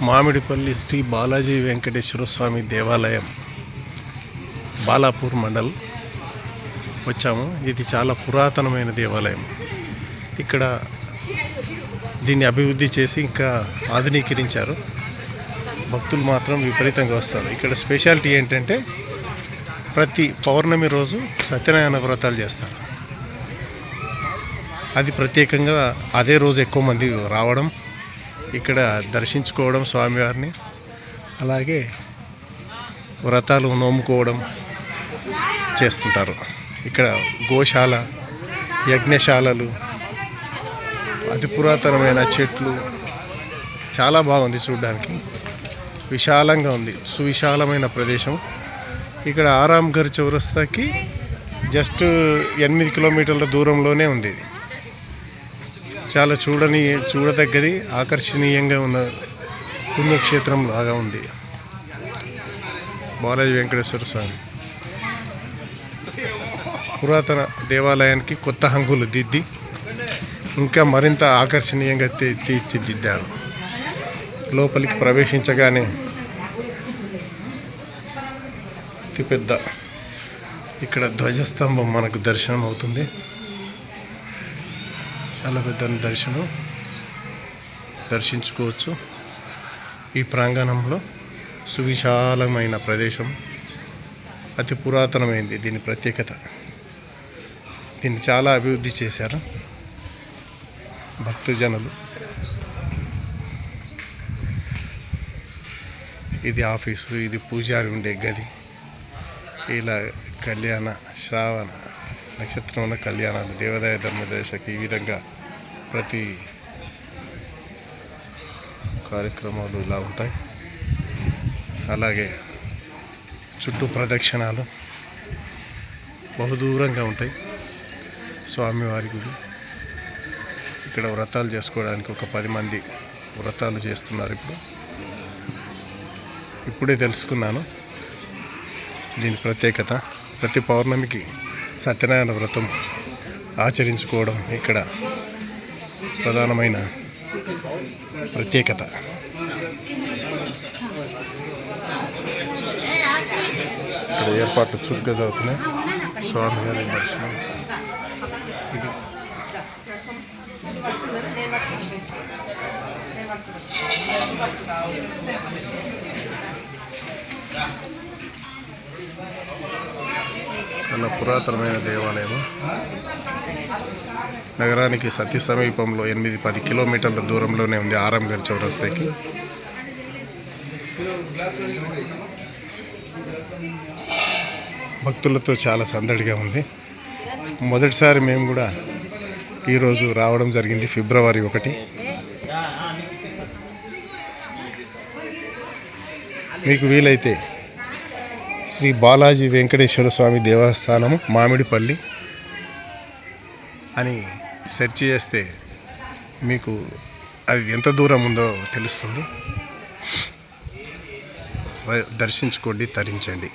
మామిడిపల్లి శ్రీ బాలాజీ వెంకటేశ్వర స్వామి దేవాలయం, బాలాపూర్ మండల్ వచ్చాము. ఇది చాలా పురాతనమైన దేవాలయం. ఇక్కడ దీన్ని అభివృద్ధి చేసి ఇంకా ఆధునీకరించారు. భక్తులు మాత్రం విపరీతంగా వస్తారు. ఇక్కడ స్పెషాలిటీ ఏంటంటే ప్రతి పౌర్ణమి రోజు సత్యనారాయణ వ్రతాలు చేస్తారు. అది ప్రత్యేకంగా అదే రోజు ఎక్కువ మంది రావడం, ఇక్కడ దర్శించుకోవడం స్వామివారిని, అలాగే వ్రతాలు నోముకోవడం చేస్తుంటారు. ఇక్కడ గోశాల, యజ్ఞశాలలు, అతి పురాతనమైన చెట్లు, చాలా బాగుంది చూడడానికి. విశాలంగా ఉంది, సువిశాలమైన ప్రదేశం. ఇక్కడ ఆరాంఘర్ చౌరస్తాకి జస్ట్ 8 కిలోమీటర్ల దూరంలోనే ఉంది. చాలా చూడదగ్గది, ఆకర్షణీయంగా ఉన్న పుణ్యక్షేత్రం లాగా ఉంది బాలాజీ వెంకటేశ్వర స్వామి. పురాతన దేవాలయానికి కొత్త హంగులు దిద్ది ఇంకా మరింత ఆకర్షణీయంగా తీర్చిదిద్దారు. లోపలికి ప్రవేశించగానే అతి పెద్ద ఇక్కడ ధ్వజస్తంభం మనకు దర్శనం అవుతుంది. చాలా పెద్ద దర్శించుకోవచ్చు. ఈ ప్రాంగణంలో సువిశాలమైన ప్రదేశం, అతి పురాతనమైంది. దీని ప్రత్యేకత, దీన్ని చాలా అభివృద్ధి చేశారు భక్తజనులు. ఇది ఆఫీసు, ఇది పూజారి ఉండే గది. ఇలా కళ్యాణ, శ్రావణ నక్షత్రంలో కళ్యాణాలు, దేవాదాయ ధర్మదేశకి ఈ విధంగా ప్రతి కార్యక్రమాలు ఇలా ఉంటాయి. అలాగే చుట్టూ ప్రదక్షిణాలు బహుదూరంగా ఉంటాయి. స్వామివారి గుడి. ఇక్కడ వ్రతాలు చేసుకోవడానికి ఒక 10 మంది వ్రతాలు చేస్తున్నారు. ఇప్పుడే తెలుసుకున్నాను దీని ప్రత్యేకత. ప్రతి పౌర్ణమికి సత్యనారాయణ వ్రతం ఆచరించుకోవడం ఇక్కడ ప్రధానమైన ప్రత్యేకత. ఇక్కడ ఏర్పాట్లు చురుగ్గా జరుగుతున్నాయి. స్వామివారి దర్శనం ఇది. చాలా పురాతనమైన దేవాలయం. నగరానికి అతి సమీపంలో 8-10 కిలోమీటర్ల దూరంలోనే ఉంది ఆరాంఘర్ చౌరస్తాకి. భక్తులతో చాలా సందడిగా ఉంది. మొదటిసారి మేము కూడా ఈరోజు రావడం జరిగింది, ఫిబ్రవరి 1. మీకు వీలైతే శ్రీ బాలాజీ వెంకటేశ్వర స్వామి దేవస్థానము మామిడిపల్లి అని సెర్చ్ చేస్తే మీకు అది ఎంత దూరం ఉందో తెలుస్తుంది. దర్శించుకోండి, తరించండి.